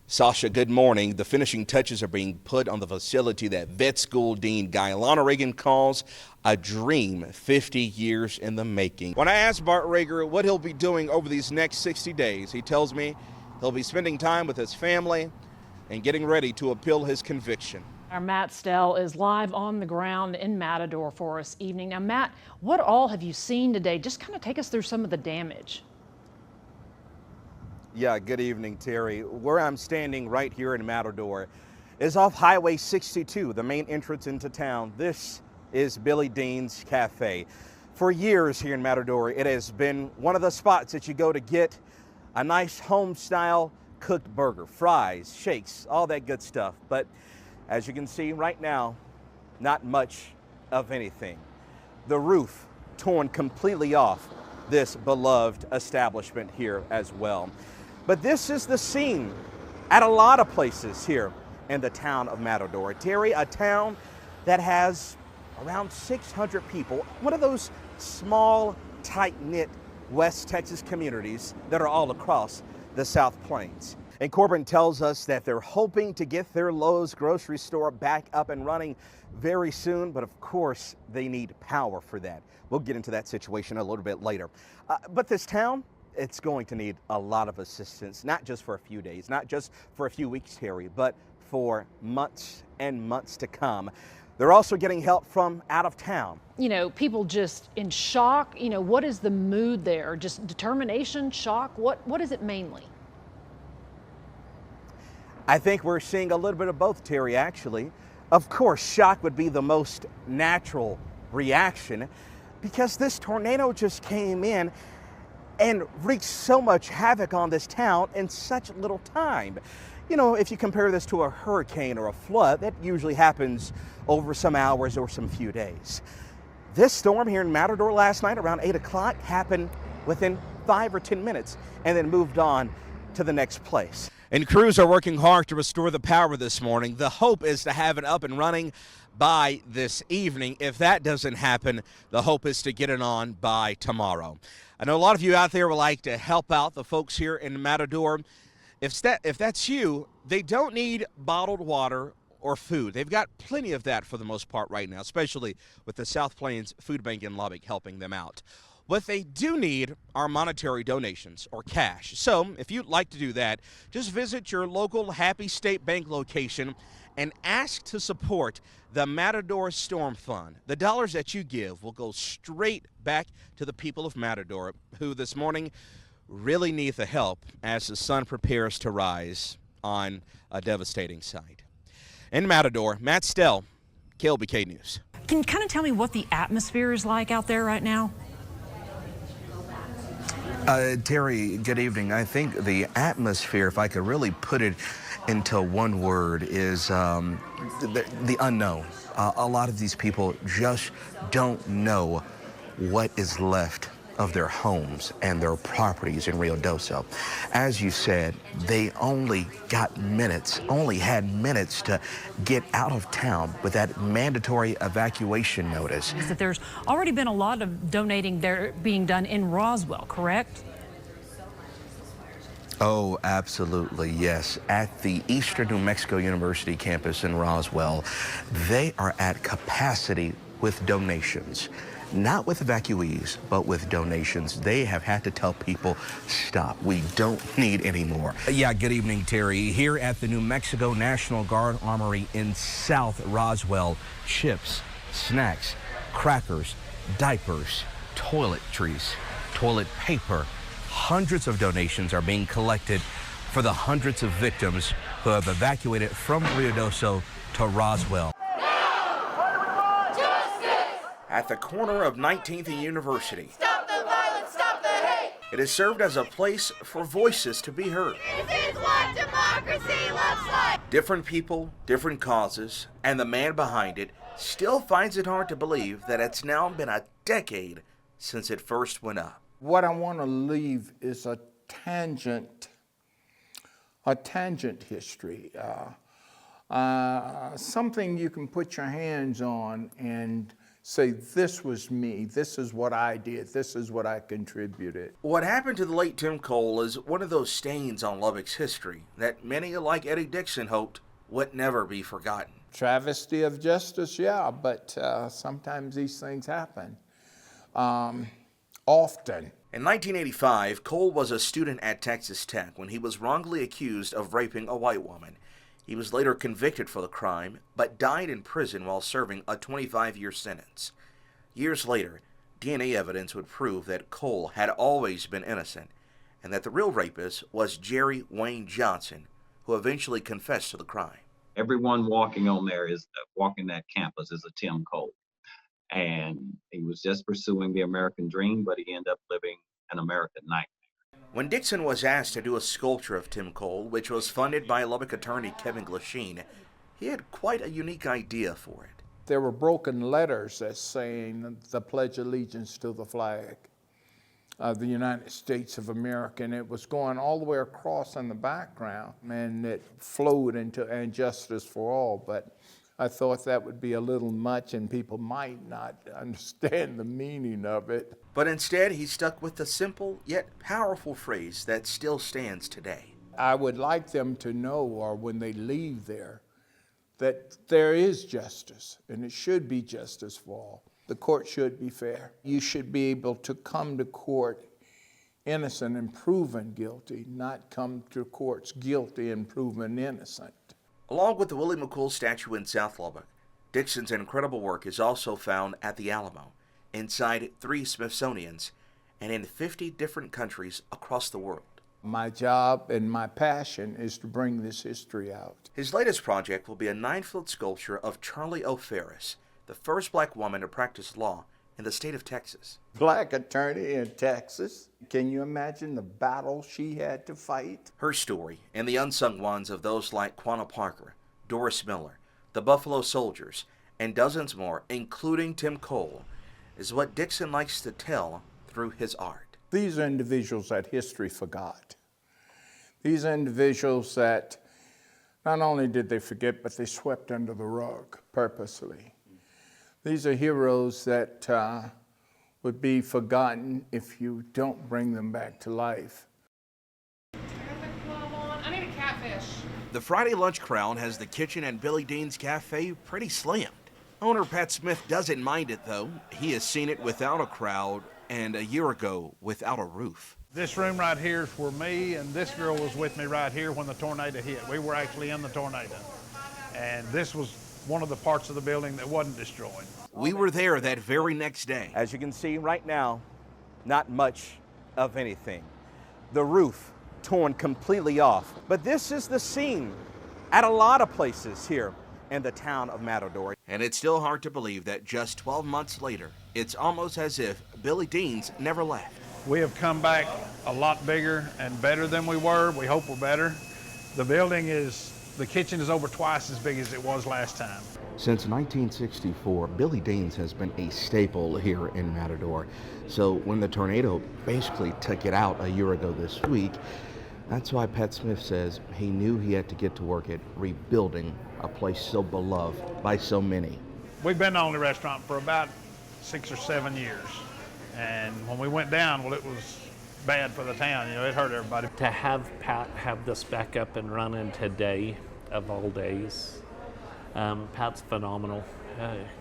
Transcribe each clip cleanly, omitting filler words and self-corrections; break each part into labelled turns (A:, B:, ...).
A: Sasha, good morning. The finishing touches are being put on the facility that vet school dean Guylana Reagan calls a dream 50 years in the making. When I asked Bart Rager what he'll be doing over these next 60 days, he tells me he'll be spending time with his family and getting ready to appeal his conviction.
B: Our Matt Stell is live on the ground in Matador for us evening. Now, Matt, what all have you seen today? Just kind of take us through some of the damage.
A: Yeah, good evening, Terry. Where I'm standing right here in Matador is off Highway 62, the main entrance into town. This is Billy Dean's Cafe. For years here in Matador, it has been one of the spots that you go to get a nice home-style cooked burger, fries, shakes, all that good stuff. But as you can see right now, not much of anything. The roof torn completely off this beloved establishment here as well. But this is the scene at a lot of places here in the town of Matador. Terry, a town that has around 600 people, one of those small, tight-knit West Texas communities that are all across the South Plains. And Corbin tells us that they're hoping to get their Lowe's grocery store back up and running very soon, but of course they need power for that. We'll get into that situation a little bit later. But this town, it's going to need a lot of assistance, not just for a few days, not just for a few weeks, Terry, but for months and months to come. They're also getting help from out of town.
B: You know, people just in shock. You know, what is the mood there? Just determination, shock? What is it mainly?
A: I think we're seeing a little bit of both, Terry, actually. Of course, shock would be the most natural reaction because this tornado just came in and wreaked so much havoc on this town in such little time. You know, if you compare this to a hurricane or a flood, that usually happens over some hours or some few days. This storm here in Matador last night around 8 o'clock happened within 5 or 10 minutes and then moved on to the next place. And crews are working hard to restore the power this morning. The hope is to have it up and running by this evening. If that doesn't happen, the hope is to get it on by tomorrow. I know a lot of you out there would like to help out the folks here in Matador. If that's you, they don't need bottled water or food. They've got plenty of that for the most part right now, especially with the South Plains Food Bank in Lubbock helping them out. What they do need are monetary donations or cash. So if you'd like to do that, just visit your local Happy State Bank location and ask to support the Matador Storm Fund. The dollars that you give will go straight back to the people of Matador, who this morning really need the help as the sun prepares to rise on a devastating site. In Matador, Matt Stell, KLBK News.
B: Can you kind of tell me what the atmosphere is like out there right now?
C: Terry, good evening. I think the atmosphere, if I could really put it into one word, is the unknown. A lot of these people just don't know what is left of their homes and their properties in Rio Doso. As you said, they only had minutes to get out of town with that mandatory evacuation notice.
B: Is that there's already been a lot of donating there being done in Roswell, correct?
C: Oh, absolutely, yes. At the Eastern New Mexico University campus in Roswell, they are at capacity with donations. Not with evacuees, but with donations. They have had to tell people, stop, we don't need any more. Yeah, good evening, Terry. Here at the New Mexico National Guard Armory in South Roswell, chips, snacks, crackers, diapers, toiletries, toilet paper. Hundreds of donations are being collected for the hundreds of victims who have evacuated from Rio Doso to Roswell.
A: At the corner of 19th and University.
D: Stop the violence, stop the hate!
A: It has served as a place for voices to be heard.
D: This is what democracy looks like!
A: Different people, different causes, and the man behind it still finds it hard to believe that it's now been a decade since it first went up.
E: What I want to leave is a tangent history, something you can put your hands on and say, this was me, this is what I did, this is what I contributed.
C: What happened to the late Tim Cole is one of those stains on Lubbock's history that many, like Eddie Dixon, hoped would never be forgotten.
E: Travesty of justice, yeah, but sometimes these things happen. Often.
C: In 1985, Cole was a student at Texas Tech when he was wrongly accused of raping a white woman. He was later convicted for the crime, but died in prison while serving a 25-year sentence. Years later, DNA evidence would prove that Cole had always been innocent, and that the real rapist was Jerry Wayne Johnson, who eventually confessed to the crime.
F: Everyone walking that campus is a Tim Cole. And he was just pursuing the American dream, but he ended up living an American nightmare.
C: When Dixon was asked to do a sculpture of Tim Cole, which was funded by Lubbock attorney Kevin Glasheen, he had quite a unique idea for it.
E: There were broken letters that saying the Pledge of Allegiance to the flag of the United States of America, and it was going all the way across in the background, and it flowed into "and justice for all," but I thought that would be a little much and people might not understand the meaning of it.
C: But instead, he stuck with the simple yet powerful phrase that still stands today.
E: I would like them to know, or when they leave there, that there is justice, and it should be justice for all. The court should be fair. You should be able to come to court innocent and proven guilty, not come to courts guilty and proven innocent.
C: Along with the Willie McCool statue in South Lubbock, Dixon's incredible work is also found at the Alamo, inside 3 Smithsonians, and in 50 different countries across the world.
E: My job and my passion is to bring this history out.
C: His latest project will be a 9-foot sculpture of Charlie O. Ferris, the first black woman to practice law in the state of Texas.
E: Black attorney in Texas. Can you imagine the battle she had to fight?
C: Her story, and the unsung ones of those like Quanah Parker, Doris Miller, the Buffalo Soldiers, and dozens more, including Tim Cole, is what Dixon likes to tell through his art.
E: These are individuals that history forgot. These are individuals that not only did they forget, but they swept under the rug purposely. These are heroes that would be forgotten if you don't bring them back to life.
B: I need a catfish.
C: The Friday lunch crowd has the kitchen and Billy Dean's Cafe pretty slammed. Owner Pat Smith doesn't mind it, though. He has seen it without a crowd and a year ago without a roof.
G: This room right here is for me, and this girl was with me right here when the tornado hit. We were actually in the tornado, and this was one of the parts of the building that wasn't destroyed.
C: We were there that very next day.
A: As you can see right now, not much of anything. The roof torn completely off. But this is the scene at a lot of places here in the town of Matador.
C: And it's still hard to believe that just 12 months later, it's almost as if Billy Dean's never left.
G: We have come back a lot bigger and better than we were. We hope we're better. The kitchen is over twice as big as it was last time.
C: Since 1964, Billy Dean's has been a staple here in Matador. So when the tornado basically took it out a year ago this week, that's why Pat Smith says he knew he had to get to work at rebuilding a place so beloved by so many.
G: We've been the only restaurant for about 6 or 7 years. And when we went down, well, it was bad for the town. It hurt everybody.
H: To have Pat have this back up and running today, of all days, Pat's phenomenal,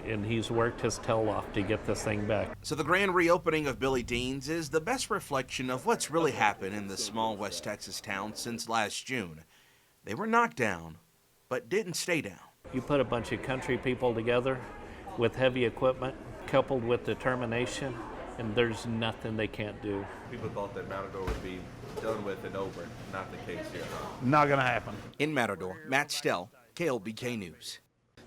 H: and he's worked his tail off to get this thing back.
C: So the grand reopening of Billy Dean's is the best reflection of what's really happened in this small West Texas town since last June. They were knocked down, but didn't stay down.
H: You put a bunch of country people together with heavy equipment, coupled with determination, and there's nothing they can't do.
I: People thought that Matador would be done with and over. Not the case here.
G: Not gonna happen.
C: In Matador, Matt Stell, KLBK News.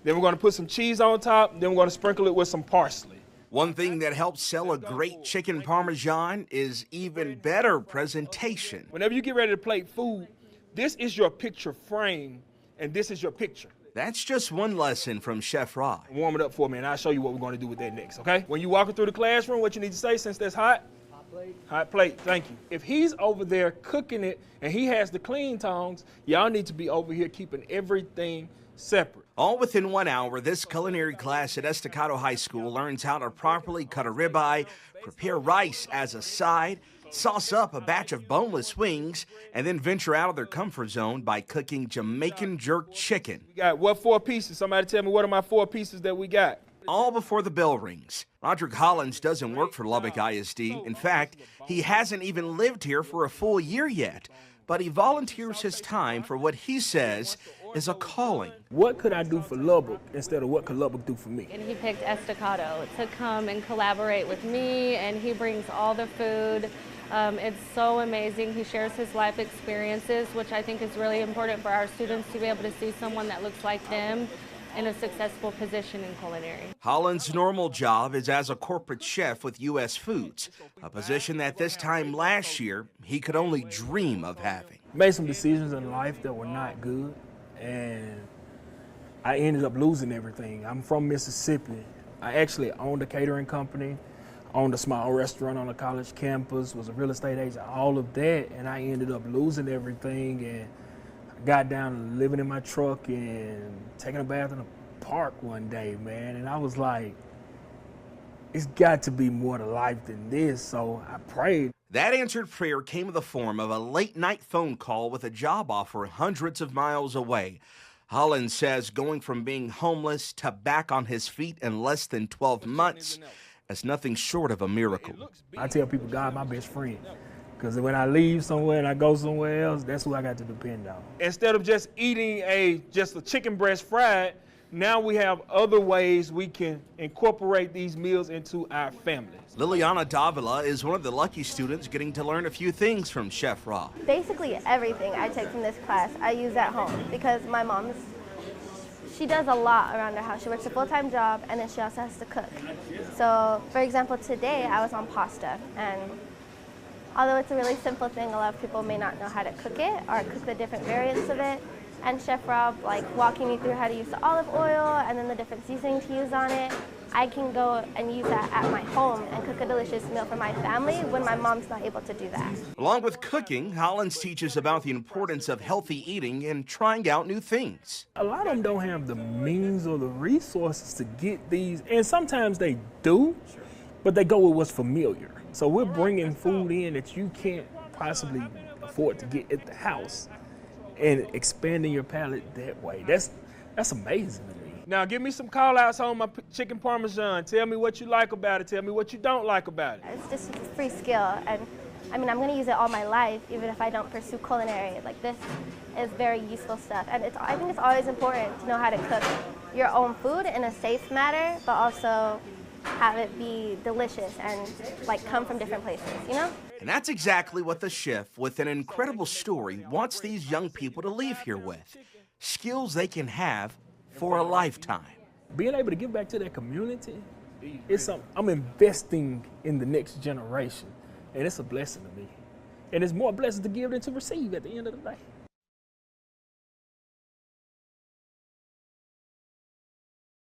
J: Then we're gonna put some cheese on top, then we're gonna sprinkle it with some parsley.
C: One thing that helps sell a great chicken parmesan is even better presentation.
J: Whenever you get ready to plate food, this is your picture frame, and this is your picture.
C: That's just one lesson from Chef Rod.
J: Warm it up for me, and I'll show you what we're gonna do with that next, okay? When you walking through the classroom, what you need to say, since that's hot? Hot plate. Hot plate, thank you. If he's over there cooking it, and he has the clean tongs, y'all need to be over here keeping everything separate.
C: All within 1 hour, this culinary class at Estacado High School learns how to properly cut a ribeye, prepare rice as a side, sauce up a batch of boneless wings, and then venture out of their comfort zone by cooking Jamaican jerk chicken.
J: We got what 4 pieces? Somebody tell me what are my 4 pieces that we got?
C: All before the bell rings. Roderick Hollins doesn't work for Lubbock ISD. In fact, he hasn't even lived here for a full year yet. But he volunteers his time for what he says is a calling.
J: What could I do for Lubbock instead of what could Lubbock do for me?
K: And he picked Estacado to come and collaborate with me, and he brings all the food. It's so amazing. He shares his life experiences, which I think is really important for our students to be able to see someone that looks like them in a successful position in culinary.
C: Holland's normal job is as a corporate chef with U.S. Foods, a position that this time last year he could only dream of having.
J: Made some decisions in life that were not good, and I ended up losing everything. I'm from Mississippi. I actually owned a catering company, owned a small restaurant on a college campus, was a real estate agent, all of that, and I ended up losing everything, and got down to living in my truck and taking a bath in a park one day, man, and I was like, it's got to be more to life than this, so I prayed.
C: That answered prayer came in the form of a late-night phone call with a job offer hundreds of miles away. Holland says going from being homeless to back on his feet in less than 12 months is nothing short of a miracle.
J: I tell people God my best friend. Because when I leave somewhere and I go somewhere else, that's who I got to depend on. Instead of just eating just a chicken breast fried, now we have other ways we can incorporate these meals into our families.
C: Liliana Davila is one of the lucky students getting to learn a few things from Chef Ra.
L: Basically everything I take from this class I use at home because my she does a lot around her house. She works a full-time job and then she also has to cook. So for example, today I was on pasta, and although it's a really simple thing, a lot of people may not know how to cook it or cook the different variants of it. And Chef Rob, walking me through how to use the olive oil and then the different seasoning to use on it. I can go and use that at my home and cook a delicious meal for my family when my mom's not able to do that.
C: Along with cooking, Hollins teaches about the importance of healthy eating and trying out new things.
J: A lot of them don't have the means or the resources to get these, and sometimes they do, but they go with what's familiar. So we're bringing food in that you can't possibly afford to get at the house and expanding your palate that way. That's amazing to me. Now give me some call outs on my chicken parmesan. Tell me what you like about it. Tell me what you don't like about it.
L: It's just a free skill, and I'm going to use it all my life, even if I don't pursue culinary. This is very useful stuff, and I think it's always important to know how to cook your own food in a safe manner, but also have it be delicious and come from different places, you know?
C: And that's exactly what the chef with an incredible story wants these young people to leave here with. Skills they can have for a lifetime.
J: Being able to give back to that community, I'm investing in the next generation, and it's a blessing to me. And it's more blessing to give than to receive at the end of the day.